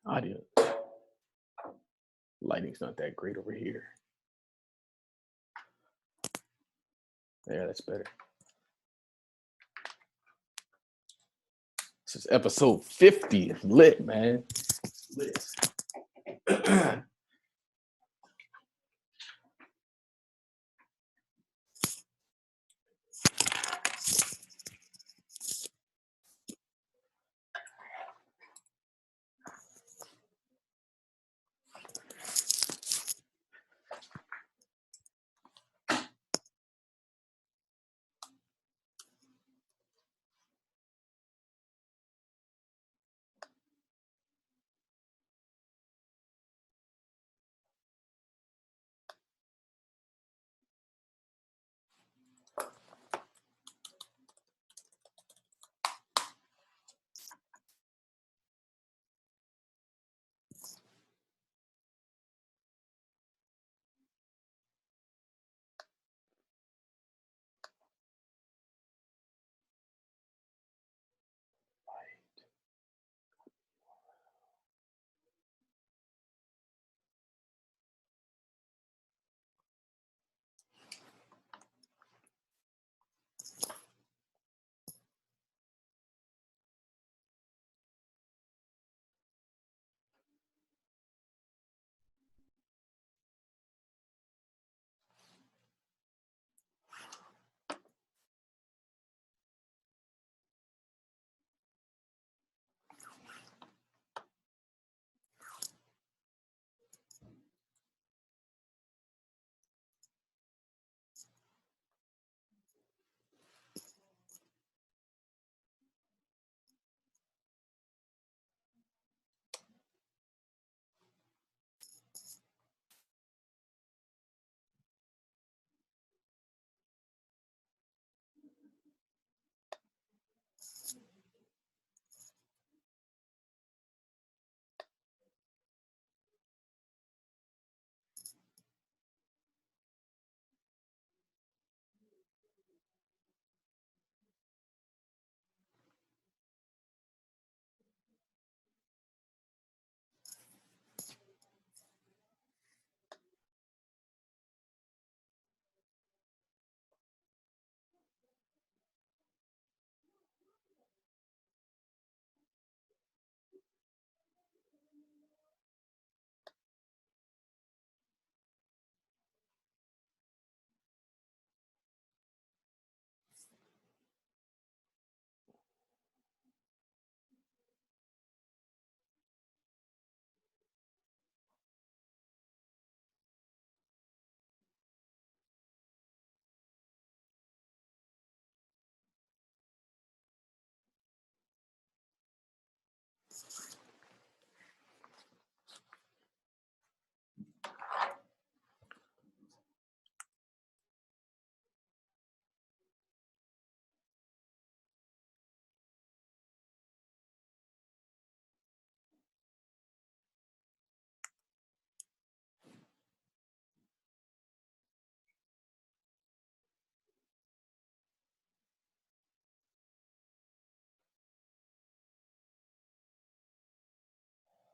Audio. Lighting's not that great over here. Yeah, that's better. This is episode 50. It's lit, man. Lit.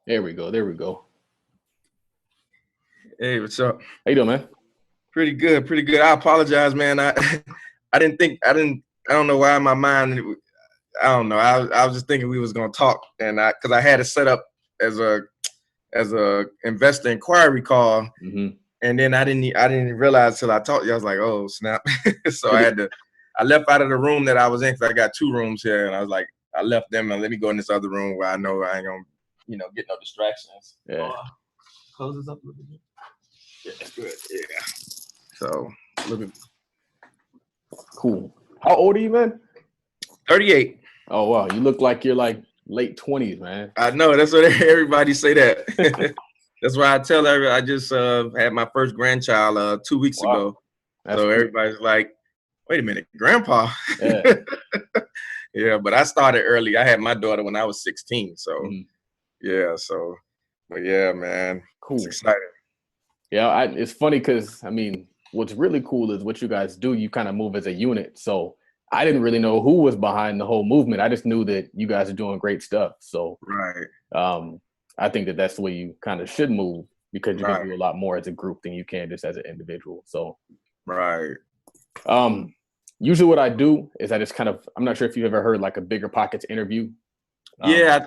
There we go. There we go. Hey, what's up? How you doing, man? Pretty good, pretty good. I apologize, man. I don't know why in my mind, I don't know. I was just thinking we was gonna talk, and because I had it set up as a investor inquiry call, and then I didn't realize till I talked to you. I was like, oh snap! So I left out of the room that I was in because I got two rooms here, and I was like, I left them and let me go in this other room where I know I ain't gonna, get no distractions. Yeah. Close this up a little bit. Yeah, good. Yeah. So, look at Cool. How old are you, man? 38. Oh, wow. You look like you're like late 20s, man. I know. That's what everybody say that. That's why I tell everybody. I just had my first grandchild 2 weeks ago. That's so cool. Everybody's like, wait a minute, grandpa. Yeah. Yeah, but I started early. I had my daughter when I was 16. So, yeah. So, but yeah, man. Cool. It's exciting. Yeah, it's funny because, I mean, what's really cool is what you guys do. You kind of move as a unit. So I didn't really know who was behind the whole movement. I just knew that you guys are doing great stuff. So right. I think that that's the way you kind of should move, because you can Right. do a lot more as a group than you can just as an individual. So, Right. Usually what I do is I just kind of, I'm not sure if you've ever heard like a Bigger Pockets interview. Yeah,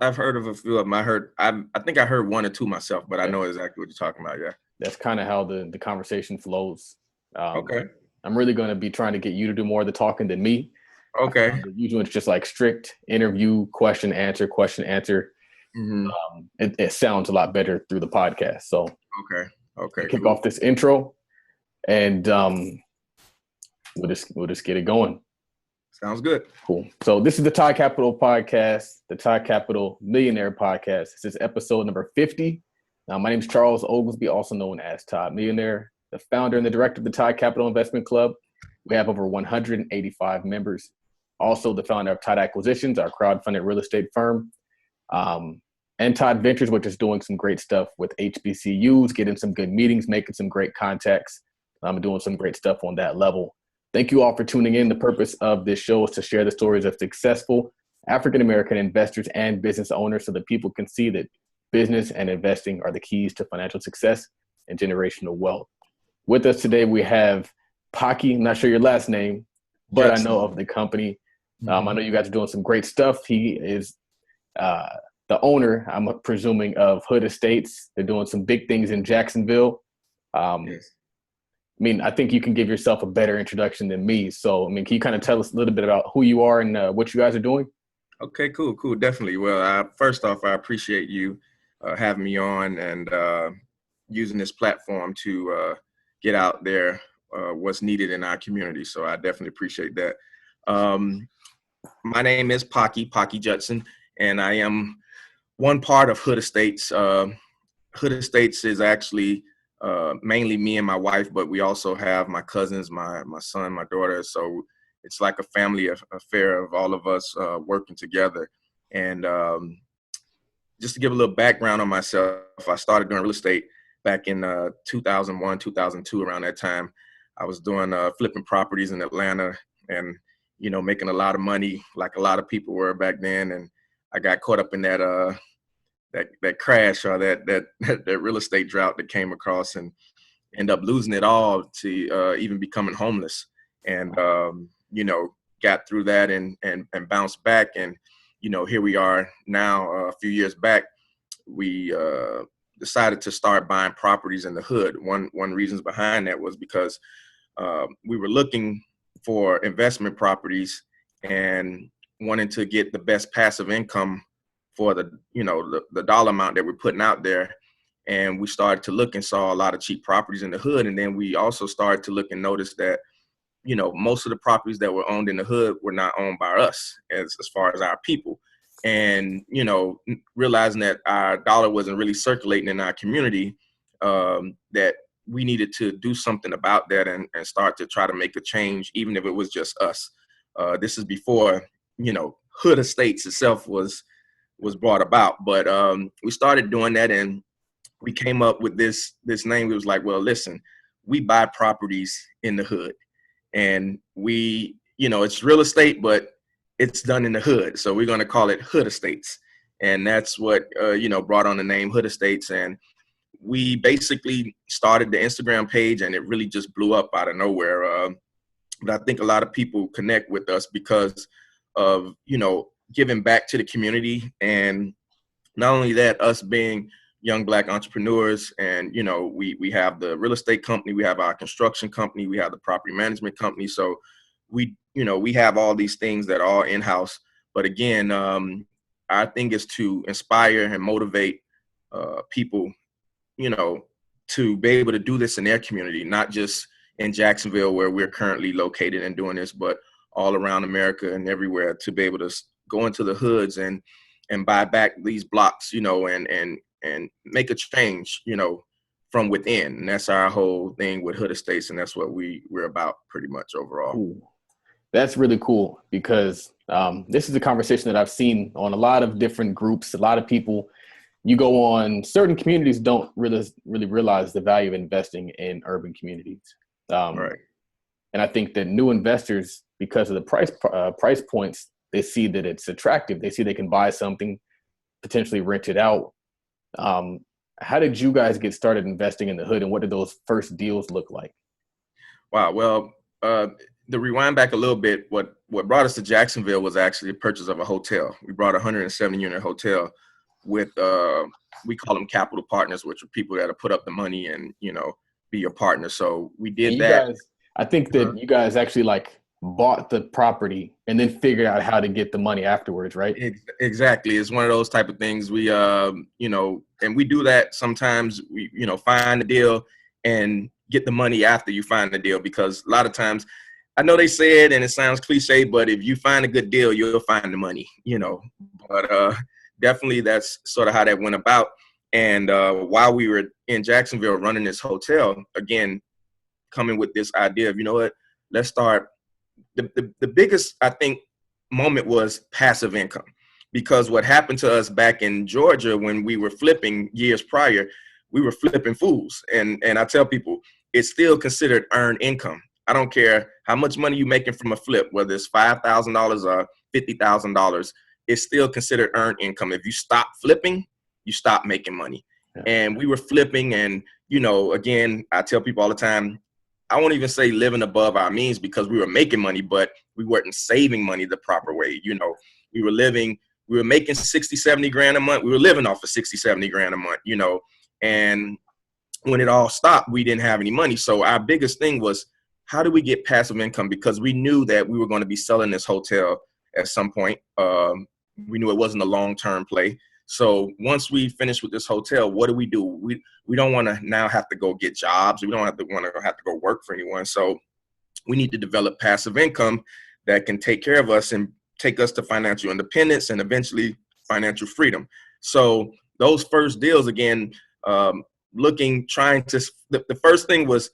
I've heard of a few of them. I think I heard one or two myself, but I know exactly what you're talking about. Yeah. That's kind of how the conversation flows. Okay. I'm really going to be trying to get you to do more of the talking than me. Okay. Usually it's just like strict interview, question, answer, question, answer. Mm-hmm. It sounds a lot better through the podcast. So Okay. kick off this intro, and we'll just get it going. Sounds good. Cool. So this is the Todd Capital Podcast, the Todd Capital Millionaire Podcast. This is episode number 50. Now, my name is Charles Oglesby, also known as Todd Millionaire, the founder and the director of the Todd Capital Investment Club. We have over 185 members. Also the founder of Todd Acquisitions, our crowdfunded real estate firm, and Todd Ventures, which is doing some great stuff with HBCUs, getting some good meetings, making some great contacts. I'm doing some great stuff on that level. Thank you all for tuning in. The purpose of this show is to share the stories of successful African-American investors and business owners so that people can see that business and investing are the keys to financial success and generational wealth. With us today, we have Paki. I'm not sure your last name, but Jackson. I know of the company. I know you guys are doing some great stuff. He is the owner, I'm presuming, of Hood Estates. They're doing some big things in Jacksonville. Yes. I mean, I think you can give yourself a better introduction than me. So, I mean, can you kind of tell us a little bit about who you are and what you guys are doing? Okay, cool. Definitely. Well, first off, I appreciate you having me on and using this platform to get out there what's needed in our community. So I definitely appreciate that. My name is Paki Judson, and I am one part of Hood Estates. Hood Estates is actually mainly me and my wife, but we also have my cousins, my son, my daughter. So it's like a family affair of all of us working together. And just to give a little background on myself, I started doing real estate back in 2001, 2002, around that time. I was doing flipping properties in Atlanta and, you know, making a lot of money like a lot of people were back then. And I got caught up in that crash or that real estate drought that came across and end up losing it all to even becoming homeless. And, you know, got through that and bounced back. And, you know, here we are now. A few years back, we decided to start buying properties in the hood. One reasons behind that was because we were looking for investment properties and wanting to get the best passive income for the dollar amount that we're putting out there. And we started to look and saw a lot of cheap properties in the hood. And then we also started to look and notice that, you know, most of the properties that were owned in the hood were not owned by us as far as our people. And, you know, realizing that our dollar wasn't really circulating in our community, that we needed to do something about that and start to try to make a change, even if it was just us. This is before, you know, Hood Estates itself was brought about. But we started doing that, and we came up with this name. It was like, well, listen, we buy properties in the hood, and we, you know, it's real estate, but it's done in the hood. So we're going to call it Hood Estates. And that's what, you know, brought on the name Hood Estates. And we basically started the Instagram page, and it really just blew up out of nowhere. But I think a lot of people connect with us because of, you know, giving back to the community. And not only that, us being young Black entrepreneurs, and, you know, we have the real estate company, we have our construction company, we have the property management company. So we, you know, we have all these things that are all in-house. But again, our thing is to inspire and motivate people, you know, to be able to do this in their community, not just in Jacksonville where we're currently located and doing this, but all around America and everywhere, to be able to go into the hoods and buy back these blocks, you know, and make a change, you know, from within. And that's our whole thing with Hood Estates, and that's what we're about pretty much overall. Ooh, that's really cool, because this is a conversation that I've seen on a lot of different groups. A lot of people, you go on, certain communities don't really realize the value of investing in urban communities. Right. And I think that new investors, because of the price points, they see that it's attractive. They see they can buy something, potentially rent it out, How did you guys get started investing in the hood, and what did those first deals look like? Wow. Well, to rewind back a little bit, what brought us to Jacksonville was actually the purchase of a hotel. We brought a 170-unit hotel with, we call them capital partners, which are people that have put up the money and, be your partner. So we did that. I think that you guys actually like bought the property and then figured out how to get the money afterwards, right? Exactly. It's one of those type of things we, and we do that sometimes. We, find the deal and get the money after you find the deal, because a lot of times, I know they say it and it sounds cliche, but if you find a good deal, you'll find the money, but definitely that's sort of how that went about. And while we were in Jacksonville running this hotel, again, coming with this idea of, let's start. The biggest, I think, moment was passive income, because what happened to us back in Georgia when we were flipping years prior, we were flipping fools. And I tell people, it's still considered earned income. I don't care how much money you're making from a flip, whether it's $5,000 or $50,000, it's still considered earned income. If you stop flipping, you stop making money. Yeah. And we were flipping, and, again, I tell people all the time, I won't even say living above our means, because we were making money, but we weren't saving money the proper way. We were making 60, 70 grand a month. We were living off of 60, 70 grand a month, and when it all stopped, we didn't have any money. So our biggest thing was, how do we get passive income? Because we knew that we were going to be selling this hotel at some point. We knew it wasn't a long-term play. So once we finished with this hotel, what do? We don't want to now have to go get jobs. We don't have to go work for anyone. So we need to develop passive income that can take care of us and take us to financial independence and eventually financial freedom. So those first deals, again, the first thing was,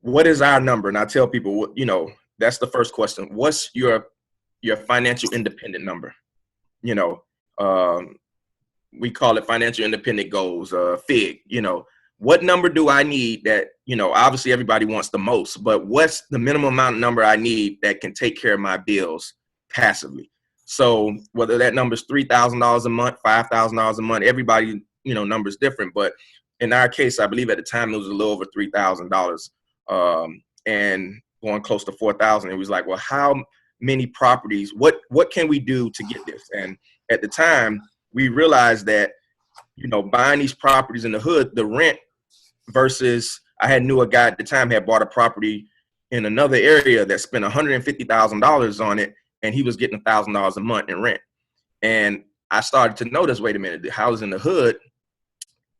what is our number? And I tell people, that's the first question. What's your financial independent number? We call it financial independent goals, FIG. What number do I need that, obviously everybody wants the most, but what's the minimum amount of number I need that can take care of my bills passively? So whether that number is $3,000 a month, $5,000 a month, everybody, number's different. But in our case, I believe at the time it was a little over $3,000 and going close to $4,000. It was like, well, how many properties, what can we do to get this? And at the time, we realized that, buying these properties in the hood, the rent versus, I knew a guy at the time had bought a property in another area that spent $150,000 on it, and he was getting $1,000 a month in rent. And I started to notice, wait a minute, the house in the hood,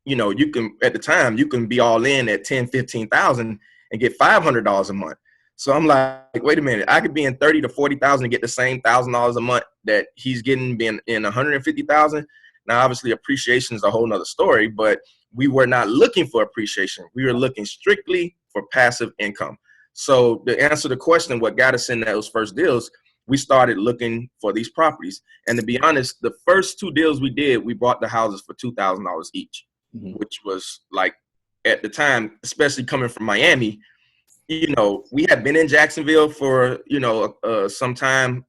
you can be all in at 10, 15,000 and get $500 a month. So I'm like, wait a minute, I could be in 30 to 40,000 and get the same $1,000 a month that he's getting being in 150,000. Now, obviously, appreciation is a whole nother story, but we were not looking for appreciation. We were looking strictly for passive income. So to answer the question, what got us in those first deals, we started looking for these properties. And to be honest, the first two deals we did, we bought the houses for $2,000 each, which was like, at the time, especially coming from Miami, we had been in Jacksonville for, some time,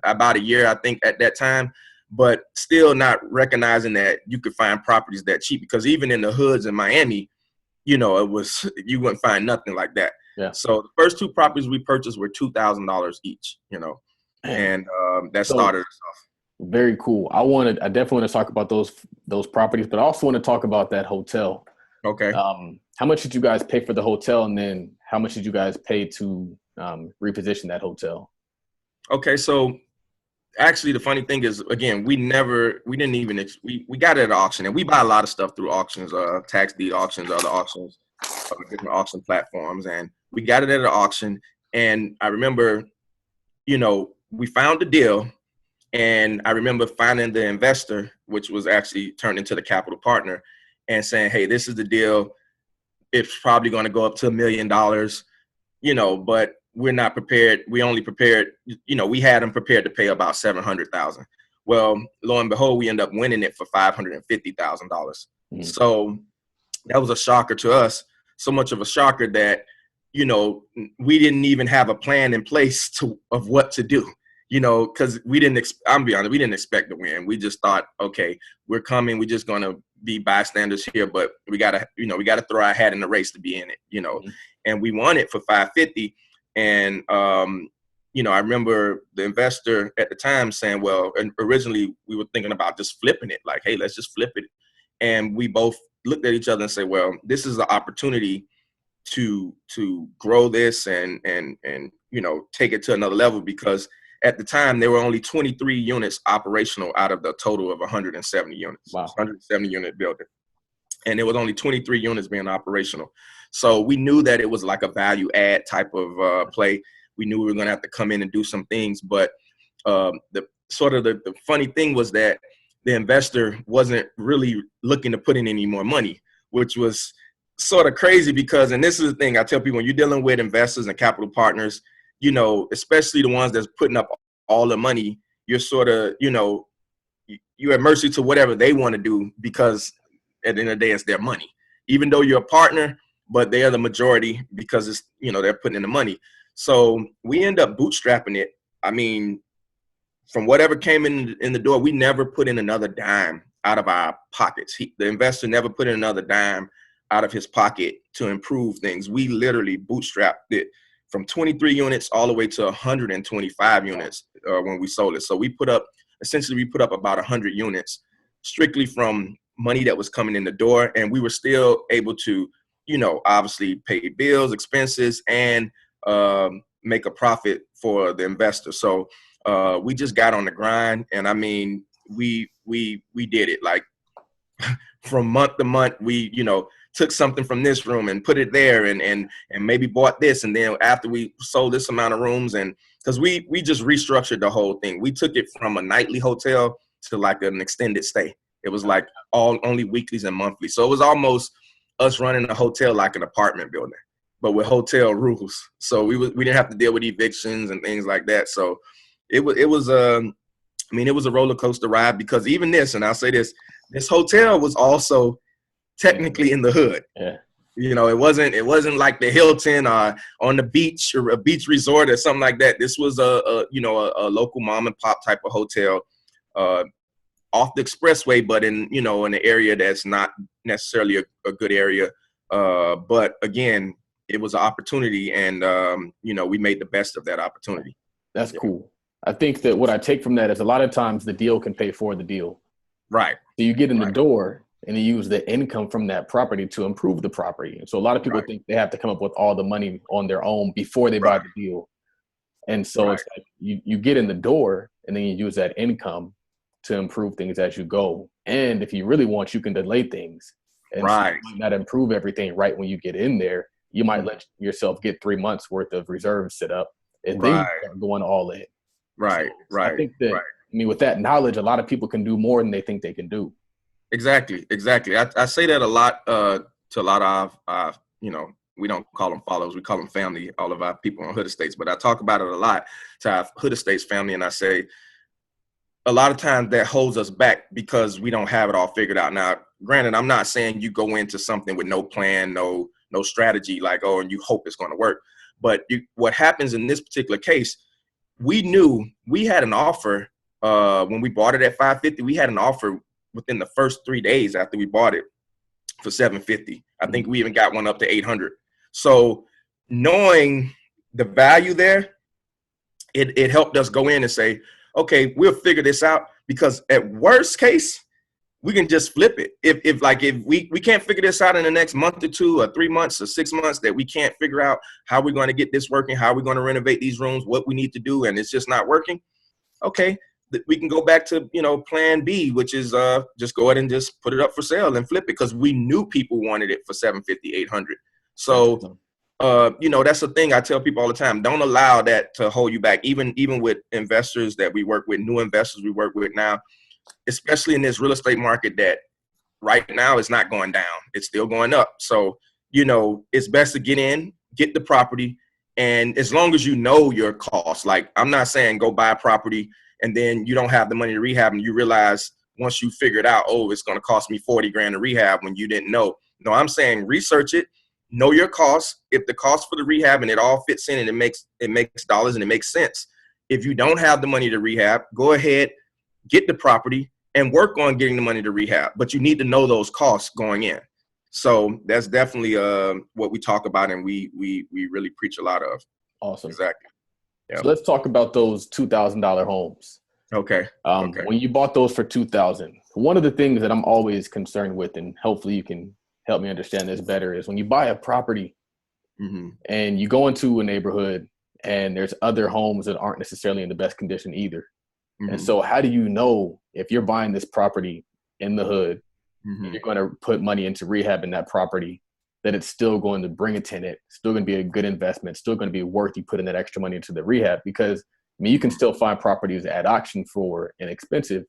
about a year, I think, at that time, but still not recognizing that you could find properties that cheap, because even in the hoods in Miami, you wouldn't find nothing like that. Yeah. So the first two properties we purchased were $2,000 each, and that started us off. Very cool. I definitely want to talk about those properties, but I also want to talk about that hotel. Okay. How much did you guys pay for the hotel, and then how much did you guys pay to reposition that hotel? Okay, so actually the funny thing is, again, we got it at auction, and we buy a lot of stuff through auctions, tax deed auctions, other auctions, different auction platforms, and we got it at an auction. And I remember, we found the deal, and I remember finding the investor, which was actually turned into the capital partner, and saying, hey, this is the deal. It's probably going to go up to $1 million, but we're not prepared. We only prepared, we had them prepared to pay about $700,000. Well, lo and behold, we end up winning it for $550,000. So that was a shocker to us. So much of a shocker that, we didn't even have a plan in place of what to do, because I'm be honest, we didn't expect to win. We just thought, okay, we're coming. We're just going to be bystanders here, but we gotta throw our hat in the race to be in it, and we won it for 550. And, I remember the investor at the time saying, well, and originally we were thinking about just flipping it, like, hey, let's just flip it. And we both looked at each other and said, well, this is the opportunity to grow this and take it to another level, because at the time there were only 23 units operational out of the total of 170 units. Wow. 170 unit building, and there was only 23 units being operational. So we knew that it was like a value add type of play. We knew we were going to have to come in and do some things, but the funny thing was that the investor wasn't really looking to put in any more money, which was sort of crazy because, and this is the thing I tell people, when you're dealing with investors and capital partners, especially the ones that's putting up all the money, you're sort of, you're at mercy to whatever they want to do, because at the end of the day, it's their money. Even though you're a partner, but they are the majority because it's, they're putting in the money. So we end up bootstrapping it. I mean, from whatever came in the door, we never put in another dime out of our pockets. The investor never put in another dime out of his pocket to improve things. We literally bootstrapped it from 23 units all the way to 125 units when we sold it. So we put up about 100 units strictly from money that was coming in the door. And we were still able to, obviously pay bills, expenses, and make a profit for the investor. So we just got on the grind. And I mean, we did it like from month to month. We, took something from this room and put it there and maybe bought this. And then after we sold this amount of rooms, and because we just restructured the whole thing. We took it from a nightly hotel to like an extended stay. It was like only weeklies and monthly. So it was almost us running a hotel like an apartment building, but with hotel rules. So we didn't have to deal with evictions and things like that. So it was a roller coaster ride, because even this, and I'll say this hotel was also technically in the hood. Yeah. It wasn't like the Hilton or on the beach or a beach resort or something like that. This was a local mom and pop type of hotel off the expressway, but in an area that's not necessarily a good area. But again, it was an opportunity, and we made the best of that opportunity. That's cool. I think that what I take from that is a lot of times the deal can pay for the deal. Right. So you get in the door and you use the income from that property to improve the property. And so a lot of people think they have to come up with all the money on their own before they buy the deal. And so it's like you get in the door and then you use that income to improve things as you go. And if you really want, you can delay things. And so you might not improve everything right when you get in there. You might let yourself get 3 months worth of reserves set up, and then you start going all in. Right. I think that, with that knowledge, a lot of people can do more than they think they can do. Exactly. I say that a lot to a lot of, we don't call them followers, we call them family, all of our people on Hood Estates. But I talk about it a lot to our Hood Estates family, and I say a lot of times that holds us back because we don't have it all figured out. Now, granted, I'm not saying you go into something with no plan, no strategy, like, and you hope it's going to work. But what happens in this particular case, we knew we had an offer when we bought it at 550. We had an offer within the first 3 days after we bought it for 750. I think we even got one up to 800. So knowing the value there, it helped us go in and say, okay, we'll figure this out, because at worst case, we can just flip it. If we can't figure this out in the next month or 2 or 3 months or 6 months, that we can't figure out how we're going to get this working, how we're going to renovate these rooms, what we need to do, and it's just not working. Okay, we can go back to, plan B, which is just go ahead and just put it up for sale and flip it, because we knew people wanted it for 750, 800. So, that's the thing I tell people all the time. Don't allow that to hold you back. Even with investors that we work with, new investors we work with now, especially in this real estate market that right now is not going down. It's still going up. So, it's best to get in, get the property. And as long as you know your costs, like, I'm not saying go buy a property and then you don't have the money to rehab, and you realize once you figure it out, it's going to cost me 40 grand to rehab when you didn't know. No, I'm saying research it, know your costs. If the cost for the rehab and it all fits in and it makes dollars and it makes sense. If you don't have the money to rehab, go ahead, get the property, and work on getting the money to rehab. But you need to know those costs going in. So that's definitely what we talk about, and we really preach a lot of. Awesome. Exactly. Yeah. So let's talk about those $2,000 homes. Okay. When you bought those for $2,000, one of the things that I'm always concerned with, and hopefully you can help me understand this better, is when you buy a property and you go into a neighborhood and there's other homes that aren't necessarily in the best condition either. And so how do you know if you're buying this property in the hood and you're going to put money into rehab in that property, that it's still going to bring a tenant, still going to be a good investment, still going to be worth you putting that extra money into the rehab? Because I mean, you can still find properties at auction for inexpensive.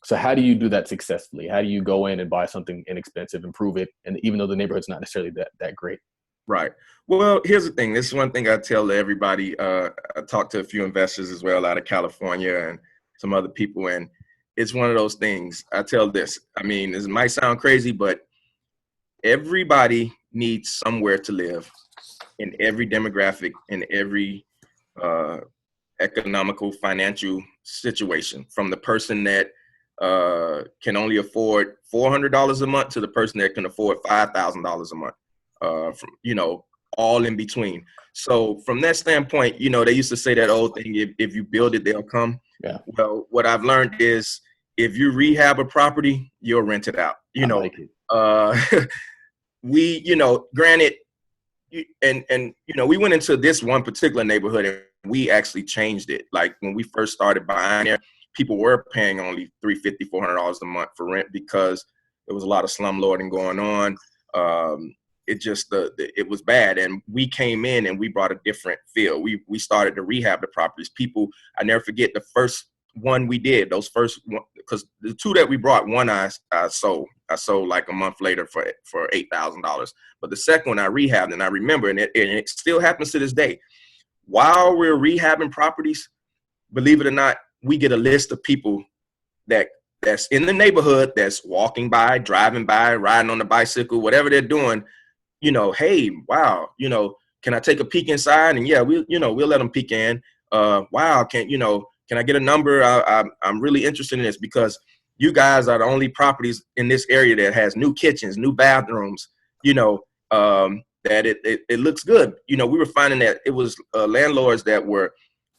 So how do you do that successfully? How do you go in and buy something inexpensive, improve it, and even though the neighborhood's not necessarily that great? Right. Well, here's the thing. This is one thing I tell everybody. I talk to a few investors as well out of California and some other people, and it's one of those things. I tell this. I mean, this might sound crazy, but everybody needs somewhere to live in every demographic, in every economical, financial situation, from the person that can only afford $400 a month to the person that can afford $5,000 a month, from, all in between. So from that standpoint, they used to say that old thing, if you build it, they'll come. Yeah. Well, what I've learned is if you rehab a property, you'll rent it out. We, granted, we went into this one particular neighborhood and we actually changed it. Like when we first started buying there, people were paying only $350, $400 a month for rent because there was a lot of slumlording going on. It was bad. And we came in and we brought a different feel. We started to rehab the properties. People, I never forget the first one we did, those first one, because the two that we brought, one I sold. I sold like a month later for $8,000. But the second one I rehabbed, and I remember, and it still happens to this day. While we're rehabbing properties, believe it or not, we get a list of people that's in the neighborhood, that's walking by, driving by, riding on the bicycle, whatever they're doing. Hey, wow, can I take a peek inside? And yeah, we'll let them peek in. Wow, can I get a number? I'm really interested in this because you guys are the only properties in this area that has new kitchens, new bathrooms, that it looks good. We were finding that it was landlords that were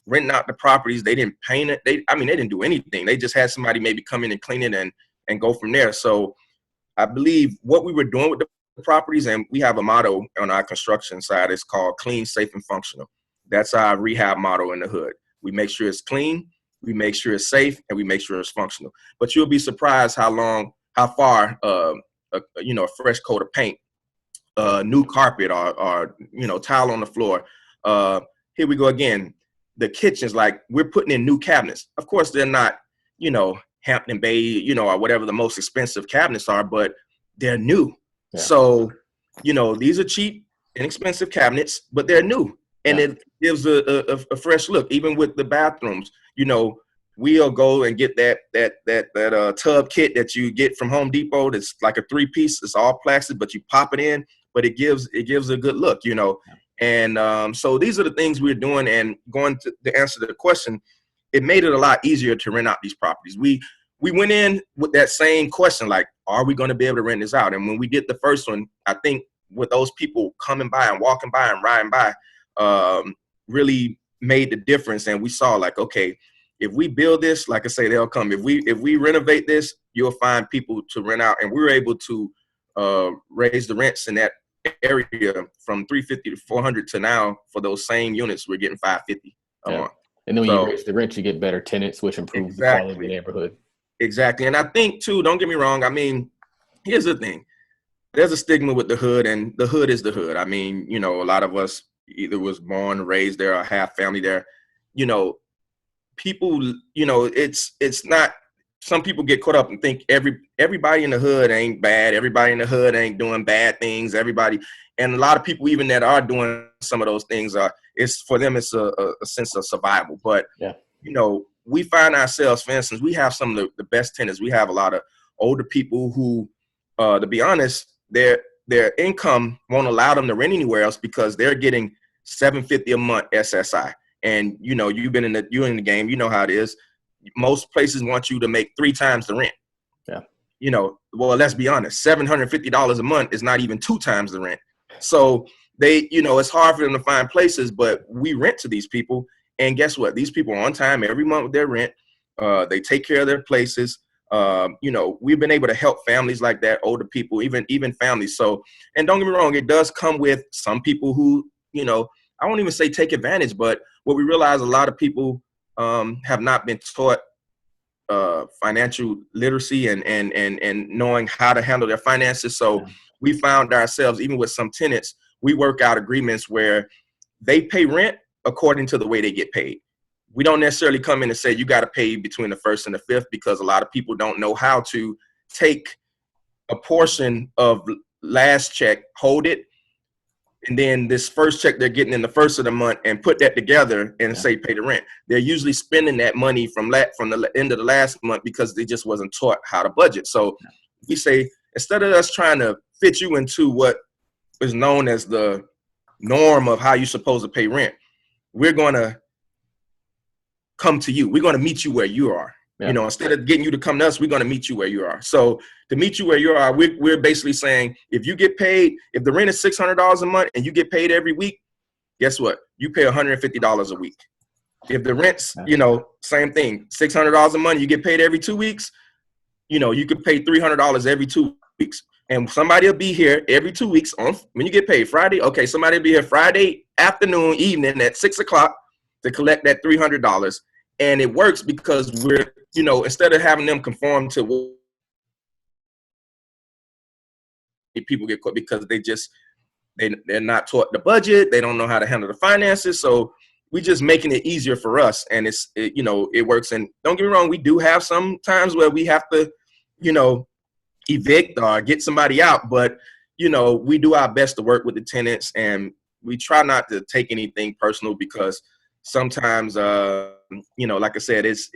renting out the properties. They didn't paint it. They didn't do anything. They just had somebody maybe come in and clean it and go from there. So I believe what we were doing with the properties, and we have a motto on our construction side, it's called clean, safe, and functional. That's our rehab motto in the hood. We make sure it's clean, we make sure it's safe, and we make sure it's functional. But you'll be surprised how far a fresh coat of paint, new carpet, or tile on the floor. Here we go again. The kitchens, like we're putting in new cabinets. Of course, they're not, Hampton Bay, or whatever the most expensive cabinets are, but they're new. Yeah. So, these are cheap, inexpensive cabinets, but they're new. And it gives a fresh look. Even with the bathrooms, we'll go and get that tub kit that you get from Home Depot. That's like a 3-piece. It's all plastic, but you pop it in. But it gives a good look, And so these are the things we're doing. And going to answer the question, it made it a lot easier to rent out these properties. We went in with that same question, like, are we going to be able to rent this out? And when we did the first one, I think with those people coming by and walking by and riding by, really made the difference. And we saw like, okay, if we build this, like I say, they'll come. If we renovate this, you'll find people to rent out. And we were able to raise the rents in that area from $350 to $400 to now for those same units, we're getting $550 a month. And then when you raise the rent, you get better tenants, which improves the quality of the neighborhood. Exactly. And I think too, don't get me wrong. I mean, here's the thing. There's a stigma with the hood, and the hood is the hood. I mean, a lot of us either was born, raised there, or have family there. People, it's not, some people get caught up and think everybody in the hood ain't bad. Everybody in the hood ain't doing bad things. Everybody, and a lot of people even that are doing some of those things it's for them, it's a sense of survival. But, we find ourselves, for instance, we have some of the best tenants. We have a lot of older people who, to be honest, their income won't allow them to rent anywhere else because they're getting $750 a month SSI. And, you've been you're in the game, you know how it is. most places want you to make 3 times the rent. Yeah. You know, well, let's be honest, $750 a month is not even 2 times the rent. So they, you know, it's hard for them to find places, but we rent to these people. And guess what? These people are on time every month with their rent. They take care of their places. You know, we've been able to help families like that, older people, even families. So, and don't get me wrong, it does come with some people who, you know, I won't even say take advantage, but what we realize, a lot of people have not been taught financial literacy and knowing how to handle their finances. So we found ourselves, even with some tenants, we work out agreements where they pay rent according to the way they get paid. We don't necessarily come in and say you got to pay between the 1st and the 5th, because a lot of people don't know how to take a portion of last check, hold it, and then this first check they're getting in the 1st of the month and put that together and say pay the rent. They're usually spending that money from the end of the last month because they just wasn't taught how to budget. So we say, instead of us trying to fit you into what is known as the norm of how you're supposed to pay rent, we're going to come to you. We're going to meet you where you are. You know, instead of getting you to come to us, we're going to meet you where you are. So to meet you where you are, we're basically saying, if you get paid, if the rent is $600 a month and you get paid every week, guess what? You pay $150 a week. If the rent's, you know, same thing, $600 a month, you get paid every 2 weeks, you know, you could pay $300 every 2 weeks. And somebody will be here every 2 weeks on when you get paid Friday. Okay, somebody will be here Friday afternoon, evening at 6 o'clock to collect that $300. And it works because we're, you know, instead of having them conform to what people get caught, because they're not taught the budget, they don't know how to handle the finances. So we just making it easier for us, and you know, it works. And don't get me wrong, we do have some times where we have to, you know, evict or get somebody out, but you know, we do our best to work with the tenants, and we try not to take anything personal, because sometimes, you know, like I said, it's,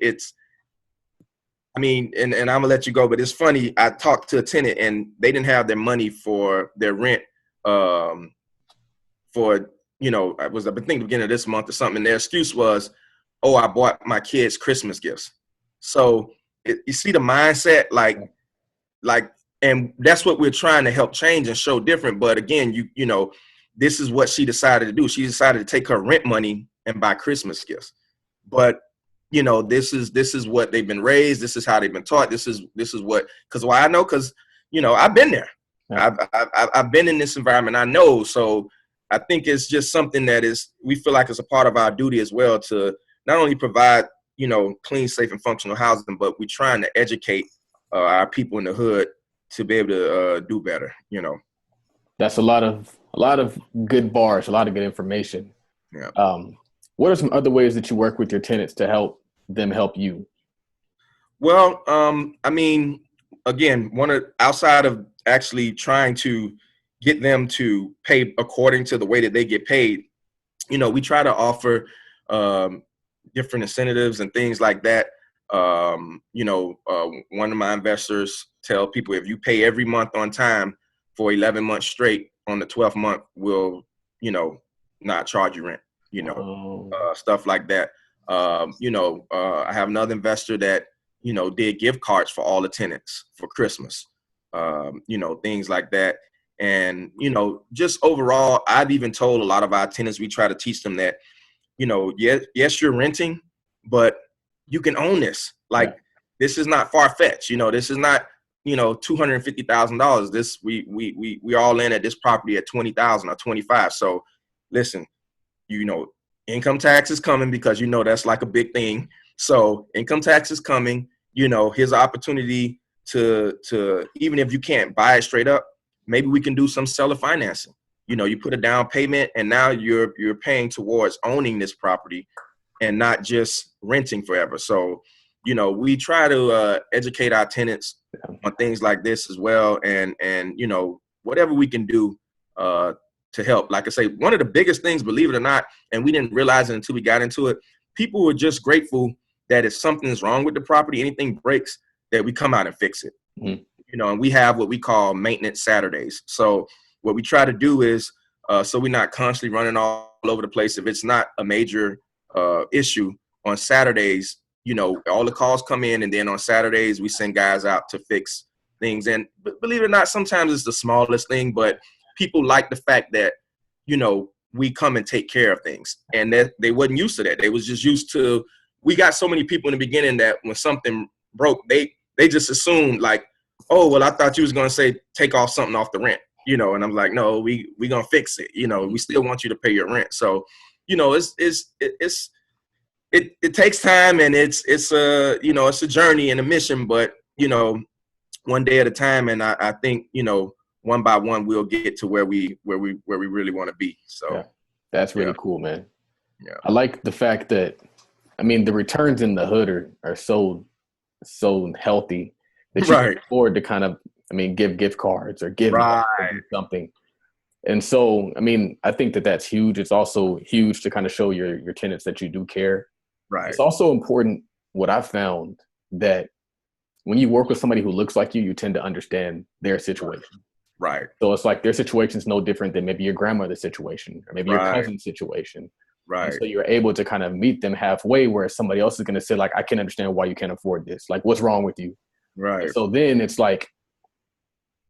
I mean, and I'm gonna let you go, but it's funny. I talked to a tenant and they didn't have their money for their rent, for, you know, I think the beginning of this month or something. And their excuse was, oh, I bought my kids Christmas gifts. So you see the mindset, like, and that's what we're trying to help change and show different. But again, you know, this is what she decided to do. She decided to take her rent money and buy Christmas gifts. But you know, this is what they've been raised. This is how they've been taught. This is what, because why I know, because, you know, I've been there. Yeah. I've been in this environment. I know. So I think it's just something that we feel like it's a part of our duty as well, to not only provide, you know, clean, safe, and functional housing, but we're trying to educate our people in the hood to be able to do better. You know, that's a lot of good bars, a lot of good information. Yeah. What are some other ways that you work with your tenants to help them help you? Well, I mean, again, outside of actually trying to get them to pay according to the way that they get paid, you know, we try to offer different incentives and things like that. You know, one of my investors tell people, if you pay every month on time for 11 months straight, on the 12th month, we'll, you know, not charge you rent. You know, stuff like that. You know, I have another investor that, you know, did gift cards for all the tenants for Christmas, you know, things like that. And, you know, just overall, I've even told a lot of our tenants, we try to teach them that, you know, yes, you're renting, but you can own this. Like, this is not far-fetched. You know, this is not, you know, $250,000. This, we all in at this property at $20,000 or $25,000. So listen, you know, income tax is coming, because, you know, that's like a big thing. So income tax is coming, you know, here's an opportunity to, even if you can't buy it straight up, maybe we can do some seller financing. You know, you put a down payment and now you're paying towards owning this property and not just renting forever. So, you know, we try to educate our tenants on things like this as well. And, you know, whatever we can do to help. Like I say, one of the biggest things, believe it or not, and we didn't realize it until we got into it, people were just grateful that if something's wrong with the property, anything breaks, that we come out and fix it. Mm-hmm. You know, and we have what we call maintenance Saturdays. So what we try to do is, so we're not constantly running all over the place. If it's not a major issue, on Saturdays, all the calls come in, and then on Saturdays we send guys out to fix things. And believe it or not, sometimes it's the smallest thing, but people like the fact that, we come and take care of things, and that they wasn't used to that. They was just used to, we got so many people in the beginning that when something broke, they just assumed like, oh, well, I thought you was going to say, take off something off the rent, and I'm like, no, we going to fix it. We still want you to pay your rent. So, it takes time, and it's a journey and a mission, but, one day at a time. And I think, one by one, we'll get to where we really want to be. So yeah, that's really cool, man. Yeah. I like the fact that, the returns in the hood are so healthy that you can afford to kind of, give gift cards or give something. And so, I think that's huge. It's also huge to kind of show your tenants that you do care. Right. It's also important, what I've found, that when you work with somebody who looks like you tend to understand their situation. Right. So it's like their situation is no different than maybe your grandmother's situation or maybe your cousin's situation. Right. And so you're able to kind of meet them halfway, where somebody else is going to say, like, I can understand why you can't afford this. Like, what's wrong with you? Right. And so then it's like,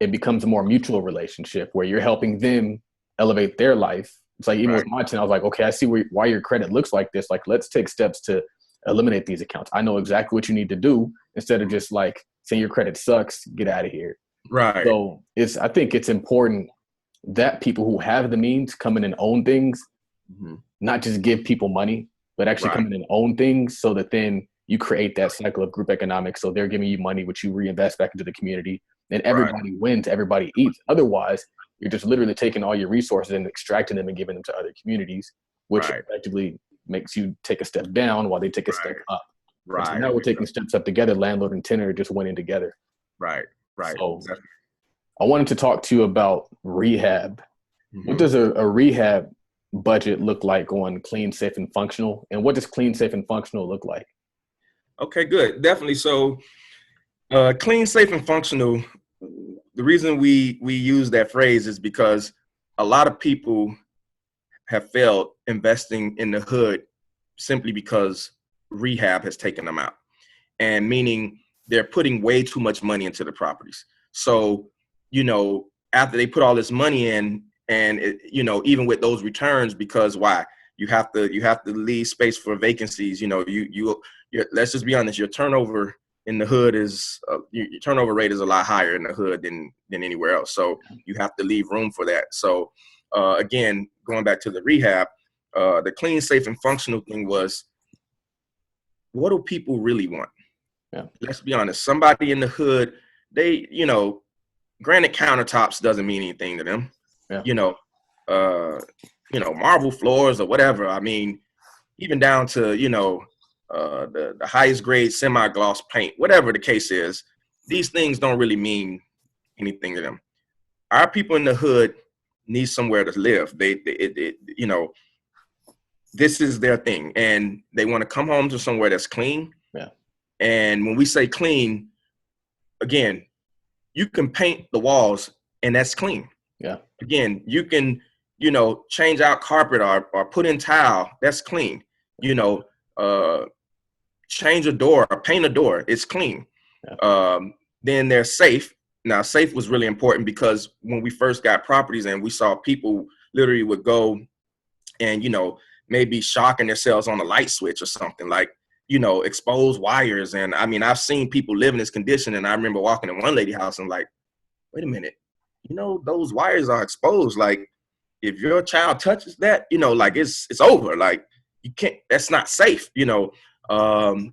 it becomes a more mutual relationship where you're helping them elevate their life. It's like, even with my tenant, I was like, okay, I see why your credit looks like this. Like, let's take steps to eliminate these accounts. I know exactly what you need to do, instead of just like saying your credit sucks, get out of here. Right. So I think it's important that people who have the means come in and own things, not just give people money, but actually come in and own things, so that then you create that cycle of group economics. So they're giving you money, which you reinvest back into the community, and everybody wins, everybody eats. Otherwise, you're just literally taking all your resources and extracting them and giving them to other communities, which effectively makes you take a step down while they take a step up. Right. So now we're taking steps up together. Landlord and tenant are just winning together. Right. Right. So I wanted to talk to you about rehab. What does a rehab budget look like on Clean, Safe, and Functional? And what does Clean, Safe, and Functional look like? Okay, good. Definitely. So Clean, Safe, and Functional, the reason we use that phrase is because a lot of people have failed investing in the hood simply because rehab has taken them out, and meaning they're putting way too much money into the properties. So, after they put all this money in, and even with those returns, because why? You have to leave space for vacancies. Let's just be honest, your turnover in the hood is your turnover rate is a lot higher in the hood than anywhere else. So you have to leave room for that. So again, going back to the rehab, the Clean, Safe, and Functional thing was, what do people really want? Yeah. Let's be honest. Somebody in the hood, they, granite countertops doesn't mean anything to them. Yeah. Marble floors or whatever. Even down to, the highest grade semi-gloss paint, whatever the case is, these things don't really mean anything to them. Our people in the hood need somewhere to live. This is their thing, and they want to come home to somewhere that's clean. Yeah. And when we say clean, again, you can paint the walls and that's clean. Yeah. Again, you can, change out carpet or put in tile. That's clean. Change a door or paint a door. It's clean. Yeah. Then they're safe. Now, safe was really important because when we first got properties and we saw people literally would go and, maybe shocking themselves on a light switch or something, like, expose wires. And I've seen people live in this condition. And I remember walking in one lady's house and like, wait a minute, those wires are exposed. Like, if your child touches that, like it's over. Like, you can't, that's not safe. No wall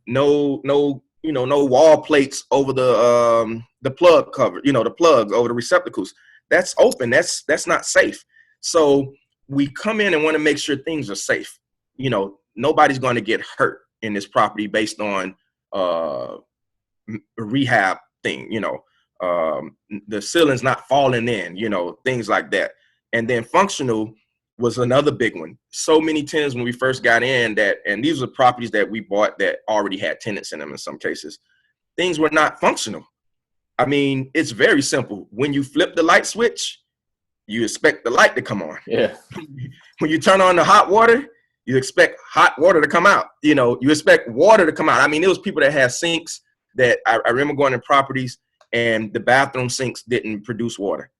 plates over the plug cover, the plugs over the receptacles. That's open. That's not safe. So we come in and want to make sure things are safe. Nobody's going to get hurt in this property based on a rehab thing. The ceiling's not falling in, things like that. And then functional was another big one. So many tenants when we first got in and these were properties that we bought that already had tenants in them in some cases. Things were not functional. It's very simple. When you flip the light switch, you expect the light to come on. Yeah. When you turn on the hot water, you expect hot water to come out. You expect water to come out. I mean, there was people that had sinks that I remember going in properties and the bathroom sinks didn't produce water.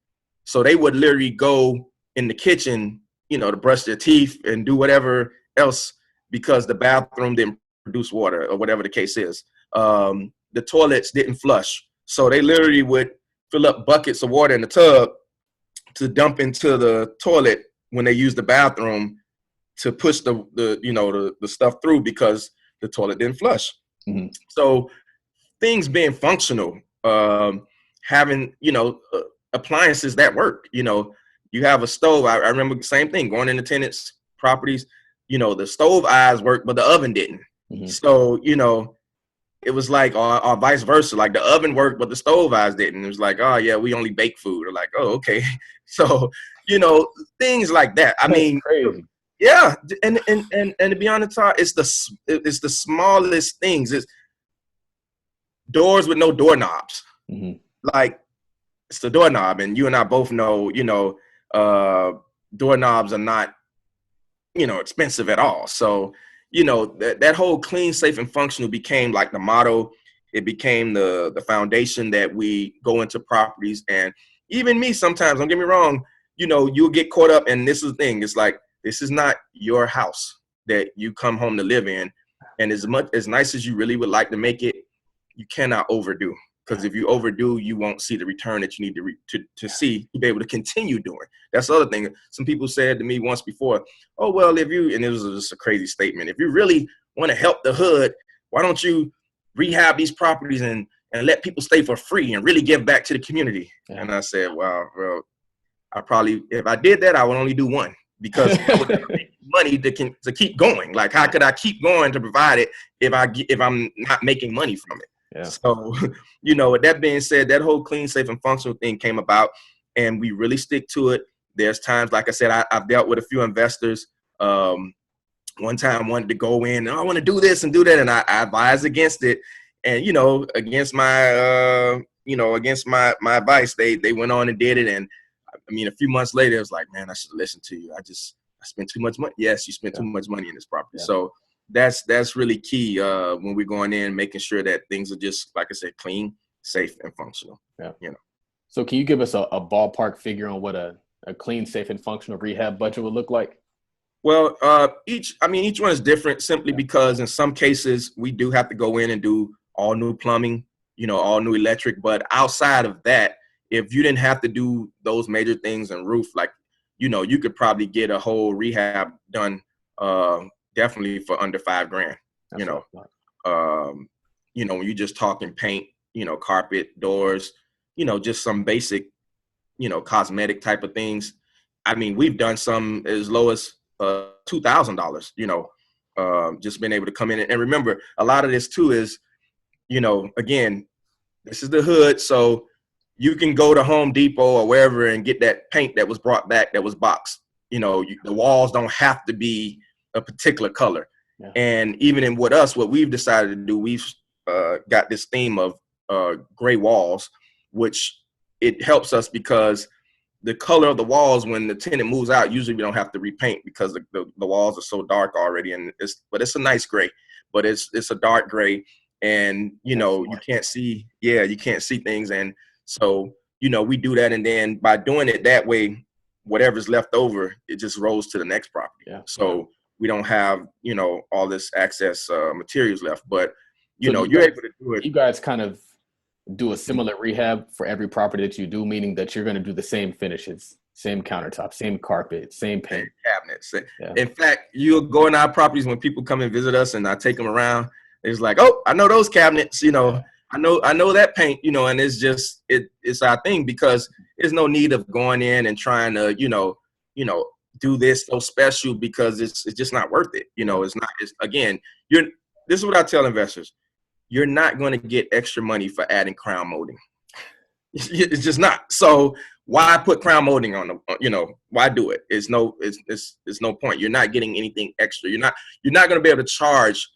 So they would literally go in the kitchen, to brush their teeth and do whatever else because the bathroom didn't produce water or whatever the case is. The toilets didn't flush. So they literally would fill up buckets of water in the tub to dump into the toilet when they use the bathroom to push the stuff through because the toilet didn't flush. Mm-hmm. So things being functional, having, appliances that work, you have a stove. I remember the same thing going into tenants' properties, the stove eyes worked, but the oven didn't. Mm-hmm. So, it was like, or vice versa, like the oven worked, but the stove eyes didn't. It was like, oh yeah, we only bake food. Or like, oh, okay. So, things like that. I mean, crazy. Yeah. And to be honest, it's the smallest things. It's doors with no doorknobs. Mm-hmm. Like it's the doorknob. And you and I both know, doorknobs are not, expensive at all. So, that whole clean, safe, and functional became like the motto. It became the foundation that we go into properties. And even me sometimes, don't get me wrong, you'll get caught up. And this is the thing. It's like, this is not your house that you come home to live in. And as nice as you really would like to make it, you cannot overdo. Because if you overdo, you won't see the return that you need to see to be able to continue doing. That's the other thing. Some people said to me once before, oh, well, and it was just a crazy statement. If you really want to help the hood, why don't you rehab these properties and let people stay for free and really give back to the community? Yeah. And I said, wow, well, if I did that, I would only do one because I would never make money to keep going. Like, how could I keep going to provide it if I'm not making money from it? Yeah. So, with that being said, that whole clean, safe, and functional thing came about, and we really stick to it. There's times, like I said, I've dealt with a few investors. One time I wanted to go in and I want to do this and do that, and I advised against it. And against my advice, they went on and did it. And I mean, a few months later, it was like, man, I should listen to you. I spent too much money. Yes, you spent too much money in this property. Yeah. So that's really key when we're going in, making sure that things are just, like I said, clean, safe, and functional. Yeah. So can you give us a ballpark figure on what a clean, safe, and functional rehab budget would look like? Well, each one is different simply because in some cases we do have to go in and do all new plumbing, all new electric. But outside of that, if you didn't have to do those major things and roof, like, you could probably get a whole rehab done definitely for under $5,000, when you're just talking paint, carpet, doors, just some basic, cosmetic type of things. I mean, we've done some as low as $2,000, just being able to come in. And remember, a lot of this too is, again, this is the hood. So you can go to Home Depot or wherever and get that paint that was brought back, that was boxed. The walls don't have to be a particular color. Yeah. And even what we've decided to do, we've got this theme of gray walls, which it helps us because the color of the walls, when the tenant moves out, usually we don't have to repaint because the walls are so dark already. And it's a nice gray, but it's a dark gray, and you can't see things. And so we do that, and then by doing it that way, whatever's left over, it just rolls to the next property. Yeah. So we don't have, all this excess materials left, but you're able to do it. You guys kind of do a similar rehab for every property that you do, meaning that you're going to do the same finishes, same countertop, same carpet, same paint, cabinets. Yeah. In fact, you'll go in our properties when people come and visit us and I take them around. It's like, oh, I know those cabinets, I know that paint, and it's just, it's our thing because there's no need of going in and trying to, do this so special because it's just not worth it. This is what I tell investors. You're not going to get extra money for adding crown molding. It's just not. So why put crown molding on the, why do it? It's no point. You're not getting anything extra. You're not going to be able to charge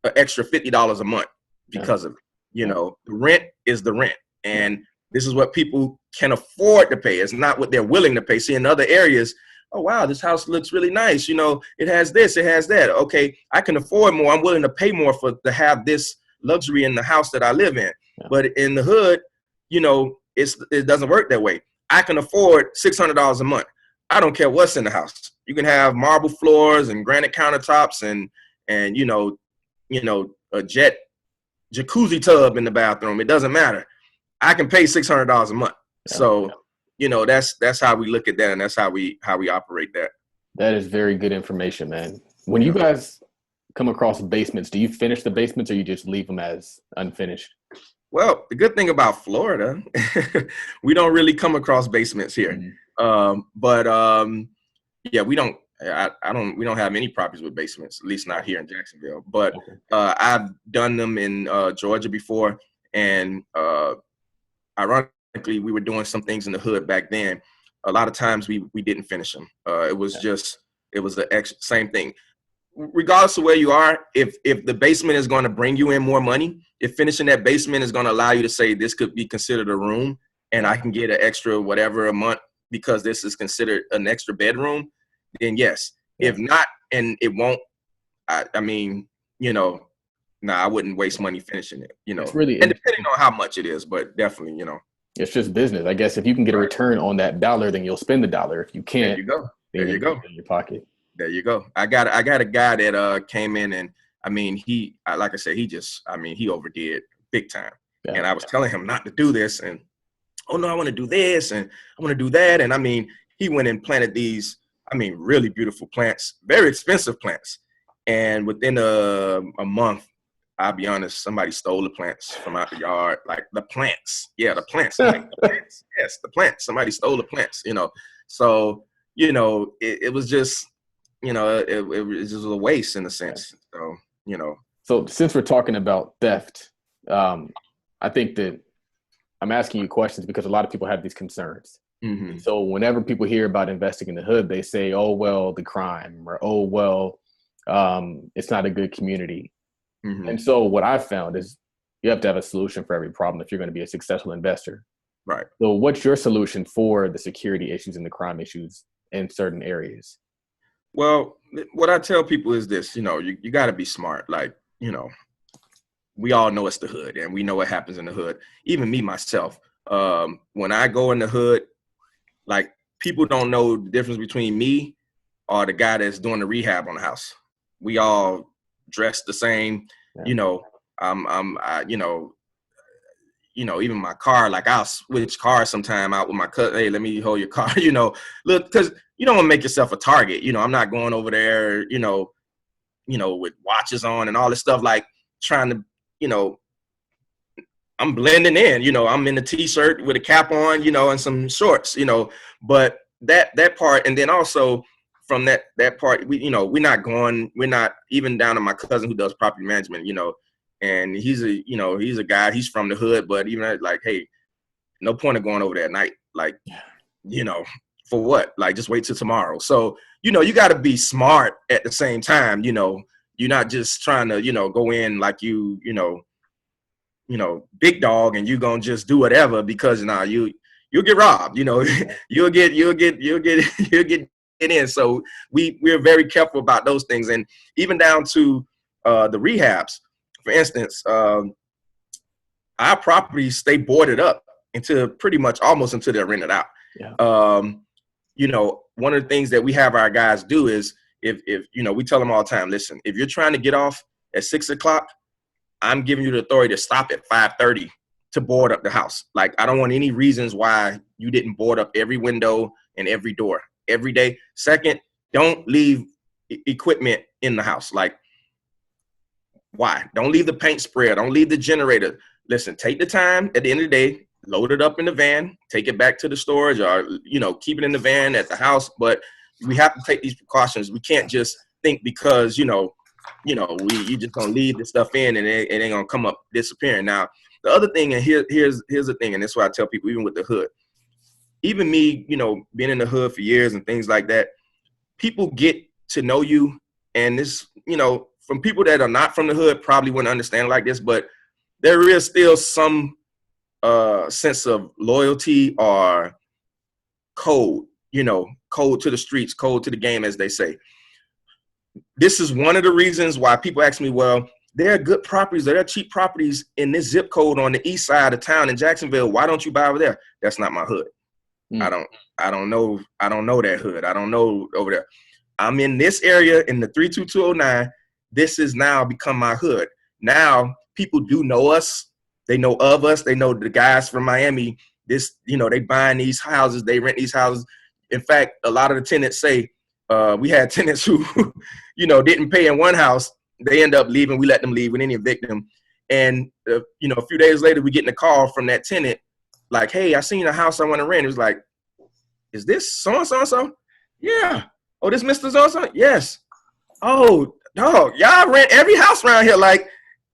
an extra $50 a month because of it. The rent is the rent. And this is what people can afford to pay. It's not what they're willing to pay. See, in other areas, oh, wow, this house looks really nice. You know, it has this, it has that. Okay, I can afford more. I'm willing to pay more to have this luxury in the house that I live in. Yeah. But in the hood, you know, it doesn't work that way. I can afford $600 a month. I don't care what's in the house. You can have marble floors and granite countertops and you know, a jet jacuzzi tub in the bathroom. It doesn't matter. I can pay $600 a month. Yeah. So, you know, that's how we look at that, and that's how we operate that. That is very good information, man. When you guys come across basements, do you finish the basements or you just leave them as unfinished? Well, the good thing about Florida, we don't really come across basements here. Mm-hmm. Yeah, we don't have any properties with basements, at least not here in Jacksonville. But I've done them in Georgia before, and ironically, we were doing some things in the hood back then. A lot of times we didn't finish them. It was the same thing. Regardless of where you are, if the basement is going to bring you in more money, if finishing that basement is going to allow you to say this could be considered a room and I can get an extra whatever a month because this is considered an extra bedroom, then yes. If not, and it won't, I mean, you know, I wouldn't waste money finishing it, you know, and depending on how much it is, but definitely, you know. It's just business. I guess if you can get a return on that dollar, then you'll spend the dollar. If you can't, there you go. There you go. In your pocket. There you go. I got a guy that came in, and I mean, like I said, he overdid big time. Yeah. And I was telling him not to do this, and oh no, I want to do this, and I want to do that, and I mean, he went and planted these, I mean, really beautiful plants, very expensive plants, and within a month, I'll be honest, somebody stole the plants from out the yard, like the plants. Yeah, the plants. Like the plants. Yes, the plants. Somebody stole the plants. You know, so you know, it was just. You know, it was just a waste in a sense. So, you know. So since we're talking about theft, I think that I'm asking you questions because a lot of people have these concerns. Mm-hmm. So whenever people hear about investing in the hood, they say, oh, well, the crime, or, oh, well, it's not a good community. Mm-hmm. And so what I've found is you have to have a solution for every problem if you're going to be a successful investor. Right. So what's your solution for the security issues and the crime issues in certain areas? Well, what I tell people is this, you know, you got to be smart. Like, you know, we all know it's the hood and we know what happens in the hood. Even me, myself, when I go in the hood, like people don't know the difference between me or the guy that's doing the rehab on the house. We all dress the same, you know, you know, even my car, like I'll switch cars sometime out with my cousin. Hey, let me hold your car, you know, look, because you don't want to make yourself a target. You know, I'm not going over there, you know, with watches on and all this stuff, like trying to, you know, I'm blending in, you know, I'm in a t-shirt with a cap on, you know, and some shorts, you know, but that part. And then also from that part, we're not even down to my cousin who does property management, you know, and he's a guy, he's from the hood, but even like, hey, no point of going over there at night. Like, you know, for what? Like, just wait till tomorrow. So, you know, you got to be smart at the same time. You know, you're not just trying to, you know, go in like you know, big dog and you going to just do whatever because you'll get robbed, you know, you'll get it in. So we're very careful about those things. And even down to the rehabs, for instance, our properties stay boarded up until pretty much almost until they're rented out. Yeah. You know, one of the things that we have our guys do is if you know, we tell them all the time, listen, if you're trying to get off at 6:00, I'm giving you the authority to stop at 5:30 to board up the house. Like, I don't want any reasons why you didn't board up every window and every door every day. Second, don't leave equipment in the house. Like, why? Don't leave the paint sprayer. Don't leave the generator. Listen, take the time at the end of the day, load it up in the van, take it back to the storage or, you know, keep it in the van at the house. But we have to take these precautions. We can't just think because, you just gonna leave the stuff in and it ain't gonna come up disappearing. Now, the other thing, and here's the thing, and that's why I tell people, even with the hood, even me, you know, being in the hood for years and things like that, people get to know you. And this, you know, from people that are not from the hood probably wouldn't understand like this, but there is still some sense of loyalty or code cold to the streets, cold to the game, as they say. This is one of the reasons why people ask me, well, there are good properties, there are cheap properties in this zip code on the east side of town in Jacksonville. Why don't you buy over there? That's not my hood. I don't know that hood. I don't know over there. I'm in this area in the 32209. This has now become my hood. Now people do know us. They know of us. They know the guys from Miami. They buying these houses. They rent these houses. In fact, a lot of the tenants say, we had tenants who, didn't pay in one house. They end up leaving. We let them leave. We didn't evict them. And, a few days later, we get a call from that tenant like, hey, I seen a house I want to rent. It was like, is this so-and-so? Yeah. Oh, this Mr. So-and-so? Yes. Oh, dog, y'all rent every house around here. Like,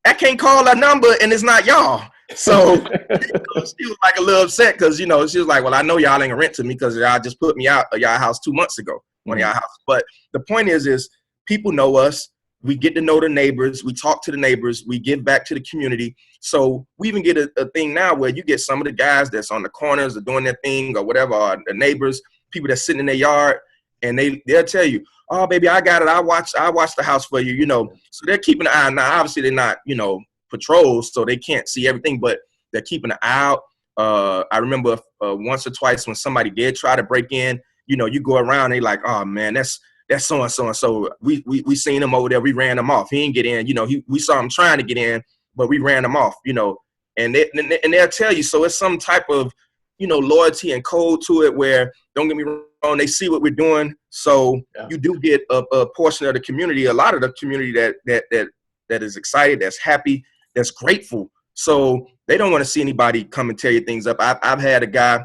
I can't call a number and it's not y'all. So she was like a little upset because, she was like, well, I know y'all ain't gonna rent to me because y'all just put me out of y'all house 2 months ago, one of y'all houses. But the point is people know us. We get to know the neighbors. We talk to the neighbors. We give back to the community. So we even get a thing now where you get some of the guys that's on the corners or doing their thing or whatever, or the neighbors, people that's sitting in their yard, and they'll tell you, oh, baby, I got it. I watch the house for you, So they're keeping an eye. Now, obviously, they're not, patrols, so they can't see everything, but they're keeping an eye out. I remember once or twice when somebody did try to break in, you go around, they like, oh, man, that's so-and-so. And so we seen him over there. We ran him off. He didn't get in. We saw him trying to get in, but we ran him off, and they'll tell you. So it's some type of, loyalty and code to it where, don't get me wrong, they see what we're doing. So you do get a portion of the community, a lot of the community that is excited, that's happy, that's grateful. So they don't want to see anybody come and tear your things up. I've had a guy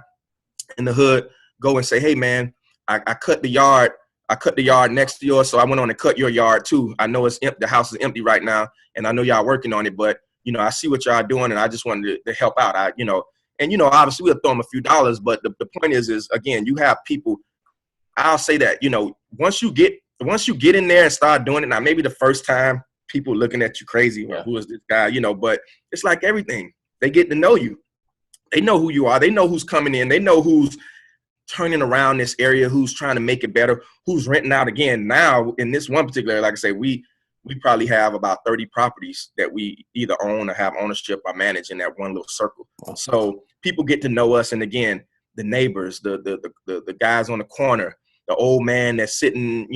in the hood go and say, hey, man, I cut the yard. I cut the yard next to yours, so I went on to cut your yard too. I know it's empty. The house is empty right now, and I know y'all working on it, but, I see what y'all doing, and I just wanted to help out. Obviously we'll throw them a few dollars, but the point is again, you have people, I'll say that, once you get in there and start doing it, now maybe the first time people looking at you crazy, well, who is this guy, but it's like everything. They get to know you. They know who you are. They know who's coming in. They know who's turning around this area, who's trying to make it better, who's renting out. Again, now in this one particular, like I say, we probably have about 30 properties that we either own or have ownership or manage in that one little circle. So people get to know us. And again, the neighbors, the guys on the corner, the old man that's sitting,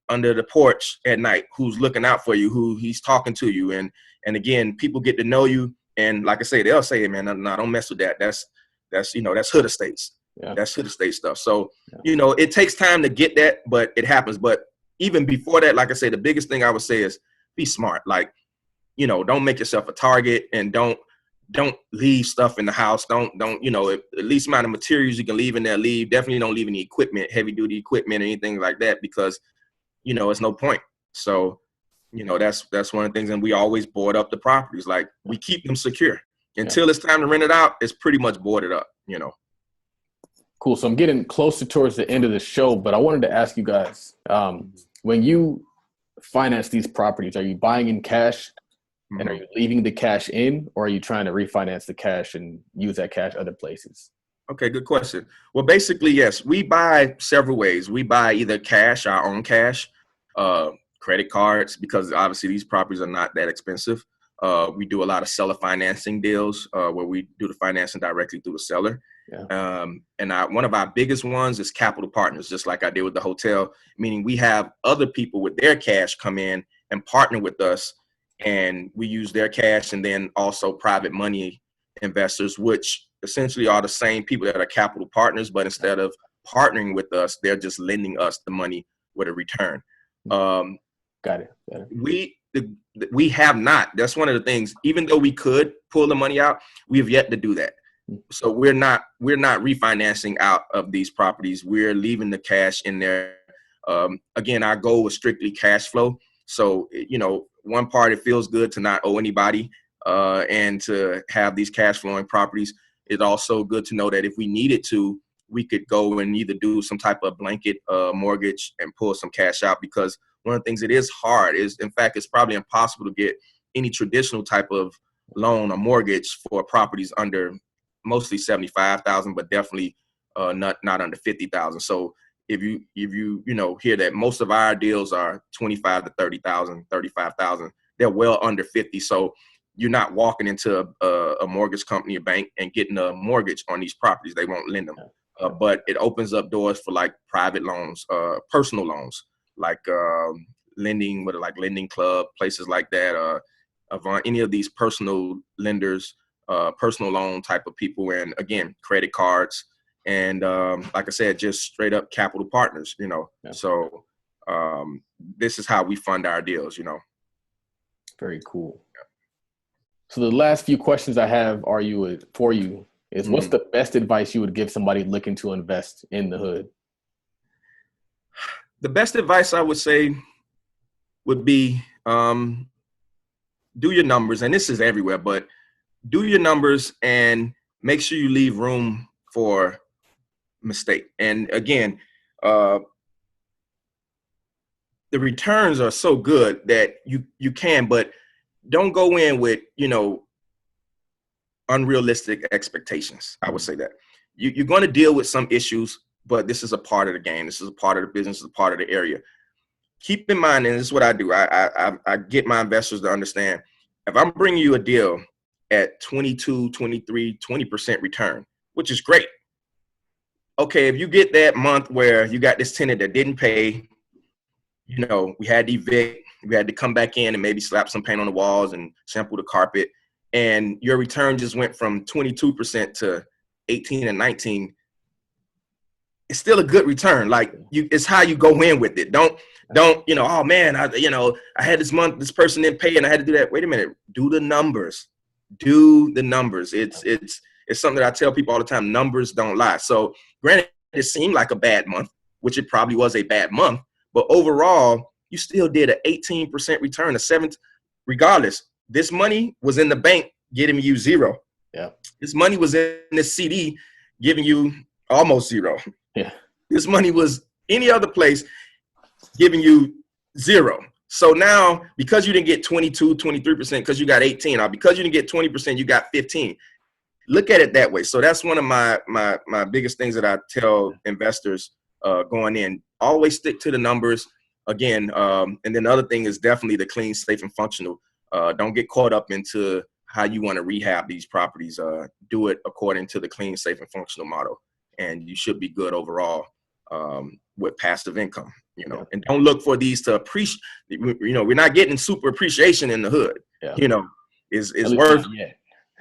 under the porch at night, who's looking out for you, who he's talking to you. And again, people get to know you. And like I say, they'll say, hey, man, no, don't mess with that. That's hood estates. Yeah. That's hood estate stuff. So, it takes time to get that, but it happens. But even before that, like I say, the biggest thing I would say is be smart. Like, don't make yourself a target, and don't leave stuff in the house. Don't, at least amount of materials you can leave in there, leave. Definitely don't leave any equipment, heavy duty equipment or anything like that, because, it's no point. So, that's one of the things. And we always board up the properties. Like, we keep them secure until it's time to rent it out. It's pretty much boarded up, Cool. So I'm getting closer towards the end of the show, but I wanted to ask you guys, when you finance these properties, are you buying in cash and are you leaving the cash in, or are you trying to refinance the cash and use that cash other places? Okay, good question. Well, basically, yes, we buy several ways. We buy either cash, our own cash, credit cards, because obviously these properties are not that expensive. We do a lot of seller financing deals where we do the financing directly through the seller. Yeah. And one of our biggest ones is capital partners, just like I did with the hotel, meaning we have other people with their cash come in and partner with us, and we use their cash, and then also private money investors, which essentially are the same people that are capital partners, but instead of partnering with us, they're just lending us the money with a return. Got it. We have not. That's one of the things. Even though we could pull the money out, we have yet to do that. So we're not refinancing out of these properties. We're leaving the cash in there. Again, our goal was strictly cash flow. So, one part, it feels good to not owe anybody and to have these cash flowing properties. It's also good to know that if we needed to, we could go and either do some type of blanket mortgage and pull some cash out, because one of the things that is hard is, in fact, it's probably impossible to get any traditional type of loan or mortgage for properties under mostly $75,000, but definitely not under $50,000. So if you hear that most of our deals are 25 to 30,000, 35,000, they're well under 50. So you're not walking into a mortgage company, a bank, and getting a mortgage on these properties. They won't lend them. But it opens up doors for like private loans, personal loans, like lending with like Lending Club, places like that, Avant, any of these personal lenders, personal loan type of people, and again, credit cards, and like I said, just straight up capital partners, So this is how we fund our deals, Very cool. So the last few questions I have for you is, what's the best advice you would give somebody looking to invest in the hood? The best advice I would say would be do your numbers, and this is everywhere, but do your numbers and make sure you leave room for mistake. And again, the returns are so good that you can, but don't go in with, unrealistic expectations. I would say that you're going to deal with some issues, but this is a part of the game. This is a part of the business, is a part of the area. Keep in mind, and this is what I do. I get my investors to understand, if I'm bringing you a deal at 22, 23, 20% return, which is great. Okay, if you get that month where you got this tenant that didn't pay, we had to evict, we had to come back in and maybe slap some paint on the walls and shampoo the carpet, and your return just went from 22% to 18 and 19, it's still a good return. Like it's how you go in with it. Don't, oh man, I had this month, this person didn't pay and I had to do that. Wait a minute, do the numbers. It's something that I tell people all the time. Numbers don't lie. So granted, it seemed like a bad month, which it probably was a bad month, but overall, you still did an 18% return, a 7th. Regardless, this money was in the bank giving you zero. Yeah. This money was in this CD giving you almost zero. Yeah. This money was any other place giving you zero. So now, because you didn't get 22, 23%, because you got 18, or because you didn't get 20%, you got 15. Look at it that way. So that's one of my biggest things that I tell investors going in. Always stick to the numbers. Again, and then the other thing is definitely the clean, safe, and functional. Don't get caught up into how you want to rehab these properties. Do it according to the clean, safe, and functional model, and you should be good overall with passive income. And don't look for these to appreciate. We're not getting super appreciation in the hood. Yeah. Is worth.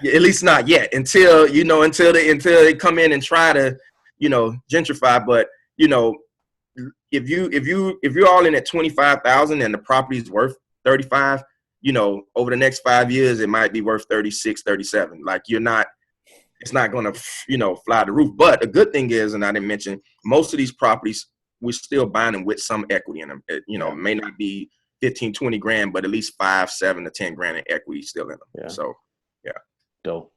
At least not yet, until they come in and try to gentrify. But if you're all in at 25,000 and the property is worth 35, over the next 5 years it might be worth 36, 37. Like it's not going to fly the roof. But a good thing is, and I didn't mention, most of these properties we're still buying them with some equity in them. It may not be 15, 20 grand, but at least 5, 7 to 10 grand in equity still in them. Yeah. So yeah. Dope.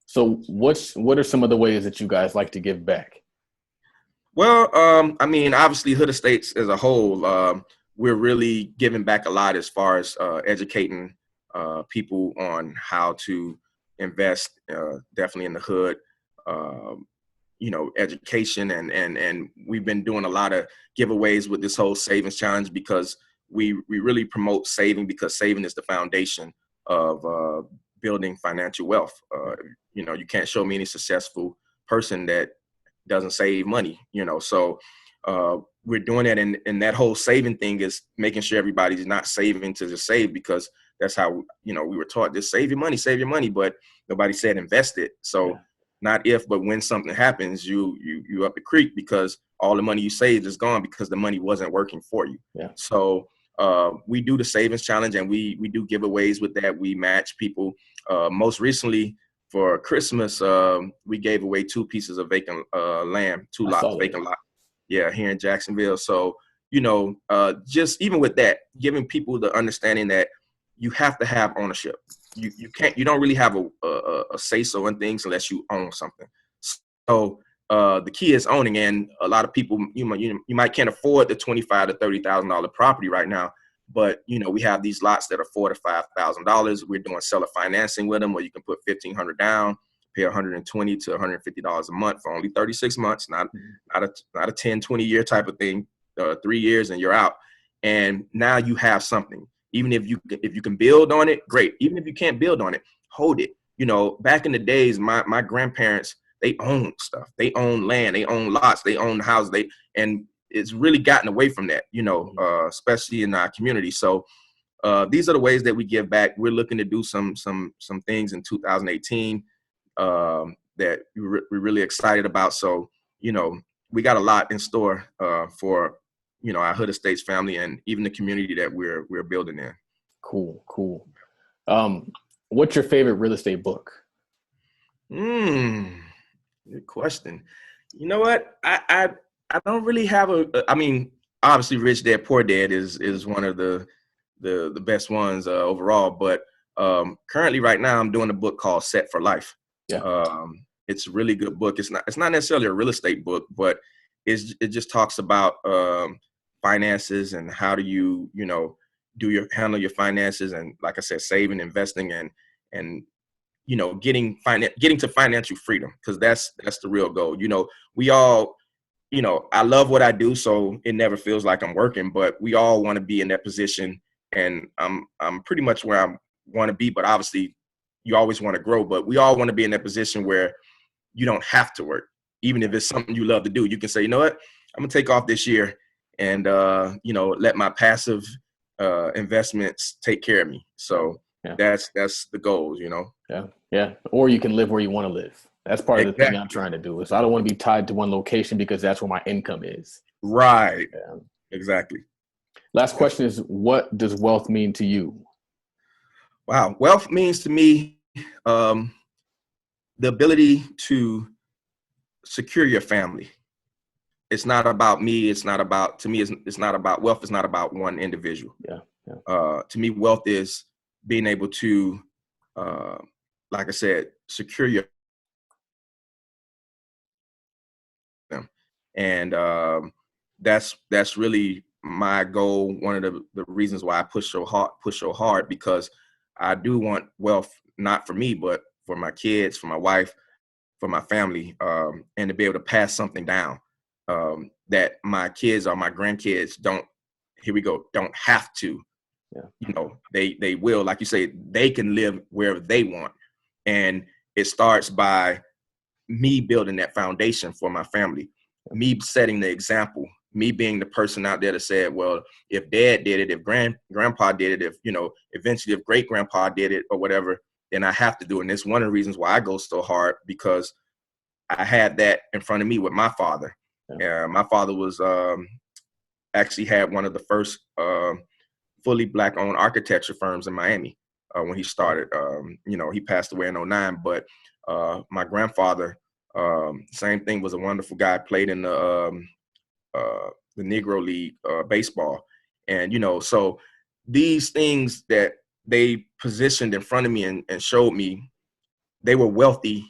So what are some of the ways that you guys like to give back? Well, obviously Hood Estates as a whole, we're really giving back a lot as far as educating people on how to invest, definitely in the hood, education, and we've been doing a lot of giveaways with this whole savings challenge, because we really promote saving, because saving is the foundation of building financial wealth. You can't show me any successful person that doesn't save money, so we're doing that, and that whole saving thing is making sure everybody's not saving to just save, because that's how we were taught, just save your money, but nobody said invest it. So not if, but when something happens, you up the creek, because all the money you saved is gone because the money wasn't working for you. So we do the savings challenge, and we do giveaways with that. We match people. Most recently, for Christmas, we gave away 2 pieces of vacant land, 2 lots, vacant lot. Yeah, here in Jacksonville. So, just even with that, giving people the understanding that you have to have ownership. You don't really have a say-so in things unless you own something. So the key is owning, and a lot of people, you might can't afford the $25,000 to $30,000 property right now. But, we have these lots that are $4,000 to $5,000. We're doing seller financing with them, where you can put $1,500 down, pay $120 to $150 a month for only 36 months, not a 10, 20 year type of thing, 3 years and you're out. And now you have something. Even if you can build on it, great. Even if you can't build on it, hold it. You know, back in the days, my grandparents, they owned stuff. They owned land. They owned lots. They owned houses. And it's really gotten away from that, you know, especially in our community. So these are the ways that we give back. We're looking to do some things in 2018 that we're really excited about. So, you know, we got a lot in store for, you know, our Hood Estates family and even the community that we're building in. Cool. What's your favorite real estate book? Good question. You know what? I don't really have I mean, obviously Rich Dad Poor Dad is one of the best ones overall, but currently right now I'm doing a book called Set for Life. Yeah. It's a really good book. It's not necessarily a real estate book, but it just talks about finances and how do you know, handle your finances, and like I said, saving, investing, and you know, getting to financial freedom, because that's the real goal. You know, we all, you know, I love what I do, so it never feels like I'm working, but we all want to be in that position, and I'm pretty much where I want to be, but obviously you always want to grow, but we all want to be in that position where you don't have to work. Even if it's something you love to do, you can say, you know what, I'm gonna take off this year and you know, let my passive investments take care of me. So yeah. That's the goals, you know. Yeah. Or you can live where you want to live. That's part of the thing I'm trying to do. Is I don't want to be tied to one location because that's where my income is. Right. Yeah. Exactly. Last question is, what does wealth mean to you? Wow. Wealth means to me the ability to secure your family. It's not about me. It's not about, to me, it's not about wealth. It's not about one individual. Yeah. To me, wealth is being able to, like I said, secure your them. And that's really my goal. One of the reasons why I push so hard, because I do want wealth, not for me, but for my kids, for my wife, for my family, and to be able to pass something down that my kids or my grandkids don't have to. Yeah. You know, they will, like you say, they can live wherever they want. And it starts by me building that foundation for my family, me setting the example, me being the person out there that said, well, if dad did it, if grandpa did it, if, you know, eventually if great grandpa did it or whatever, then I have to do it. And it's one of the reasons why I go so hard, because I had that in front of me with my father. Yeah. My father was actually had one of the first fully Black-owned architecture firms in Miami when he started. You know, he passed away in 2009, but my grandfather, same thing, was a wonderful guy, played in the Negro League baseball. And, you know, so these things that they positioned in front of me and showed me, they were wealthy,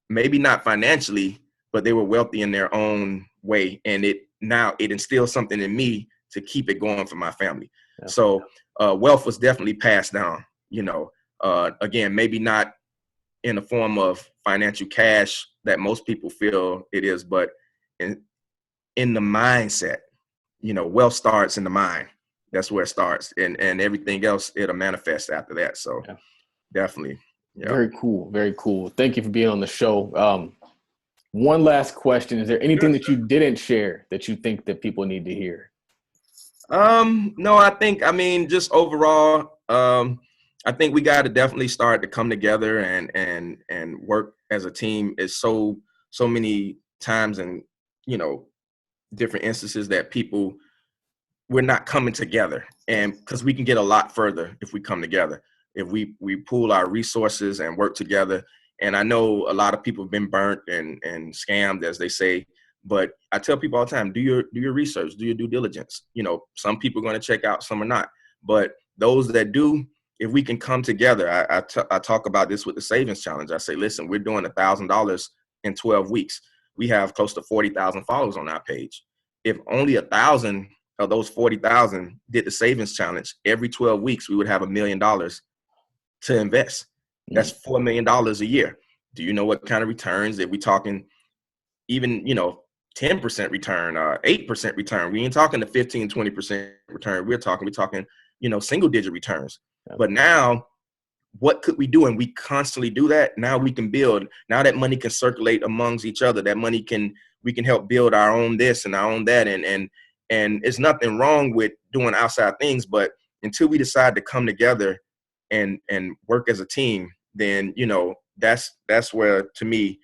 maybe not financially, but they were wealthy in their own way. And it instills something in me to keep it going for my family. Yeah. So wealth was definitely passed down, you know, again, maybe not in the form of financial cash that most people feel it is, but in the mindset. You know, wealth starts in the mind. That's where it starts, and everything else, it'll manifest after that. So yeah. Definitely. Yeah. Very cool. Thank you for being on the show. One last question. Is there anything that you didn't share that you think that people need to hear? No, I mean, just overall, I think we got to definitely start to come together and work as a team. It's so many times, and, you know, different instances that we're not coming together, and because we can get a lot further if we come together, if we pool our resources and work together. And I know a lot of people have been burnt and scammed, as they say, but I tell people all the time, do your research, do your due diligence. You know, some people are going to check out, some are not, but those that do, if we can come together, I talk about this with the savings challenge. I say, listen, we're doing $1,000 in 12 weeks. We have close to 40,000 followers on our page. If only 1,000 of those 40,000 did the savings challenge, every 12 weeks, we would have $1 million to invest. That's $4 million a year. Do you know what kind of returns? If we talking even, 10% return, 8% return, we ain't talking the 15, 20% return. We're talking, single digit returns. Yeah. But now, what could we do? And we constantly do that. Now we can build. Now that money can circulate amongst each other. That money we can help build our own this and our own that. And it's nothing wrong with doing outside things, but until we decide to come together and work as a team, then, that's where, to me,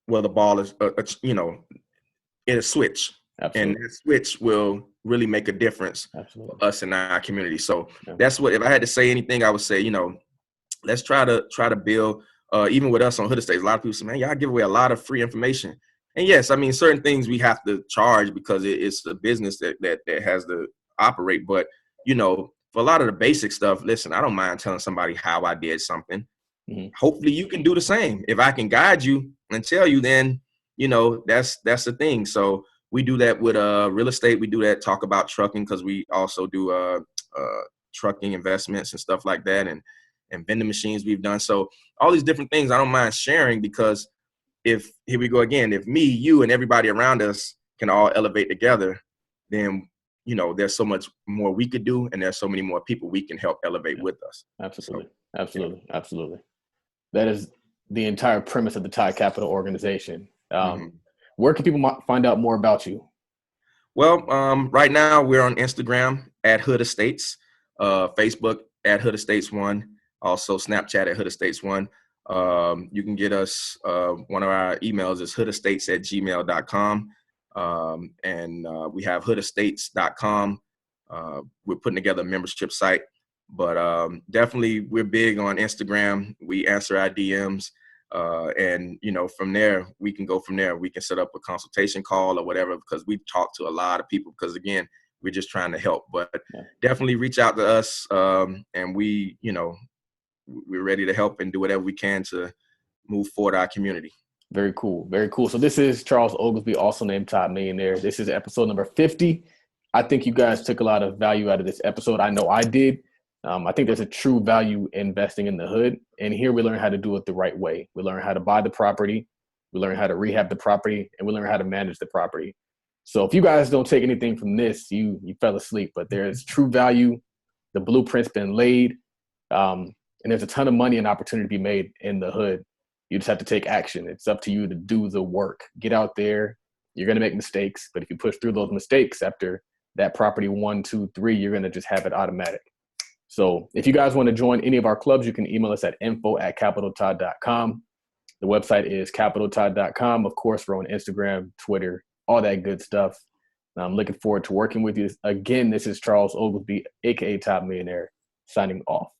where the ball is, it'll switch. Absolutely. And that switch will really make a difference Absolutely. for us in our community. So Yeah. that's what, if I had to say anything, I would say, let's try to build, even with us on Hood Estates, a lot of people say, man, y'all give away a lot of free information. And yes, I mean, certain things we have to charge because it's a business that has to operate. But, for a lot of the basic stuff, listen, I don't mind telling somebody how I did something. Mm-hmm. Hopefully you can do the same. If I can guide you and tell you, then, that's the thing. So we do that with real estate. We do that, talk about trucking, because we also do trucking investments and stuff like that, and vending machines we've done. So all these different things I don't mind sharing, because here we go again, if me, you, and everybody around us can all elevate together, then, there's so much more we could do, and there's so many more people we can help elevate with us. Absolutely. So, Absolutely. Yeah. Absolutely. That is the entire premise of the Todd Capital organization. Where can people find out more about you? Well, right now we're on Instagram at Hood Estates, Facebook at Hood Estates 1, also Snapchat at Hood Estates 1. You can get us, one of our emails is hoodestates@gmail.com. And we have hoodestates.com. We're putting together a membership site, but definitely we're big on Instagram. We answer our DMs. And, from there, we can go from there. We can set up a consultation call or whatever, because we talk to a lot of people, because, again, we're just trying to help. But definitely reach out to us, and we're ready to help and do whatever we can to move forward our community. Very cool. Very cool. So this is Charles Oglesby, also named Todd Millionaire. This is episode number 50. I think you guys took a lot of value out of this episode. I know I did. I think there's a true value investing in the hood. And here we learn how to do it the right way. We learn how to buy the property. We learn how to rehab the property, and we learn how to manage the property. So if you guys don't take anything from this, you fell asleep, but there's true value. The blueprint's been laid. And there's a ton of money and opportunity to be made in the hood. You just have to take action. It's up to you to do the work. Get out there. You're going to make mistakes, but if you push through those mistakes after that property 1, 2, 3, you're going to just have it automatic. So if you guys want to join any of our clubs, you can email us at info@capitaltodd.com. The website is capitaltodd.com. Of course, we're on Instagram, Twitter, all that good stuff. I'm looking forward to working with you. Again, this is Charles Oglesby, a.k.a. Todd Millionaire, signing off.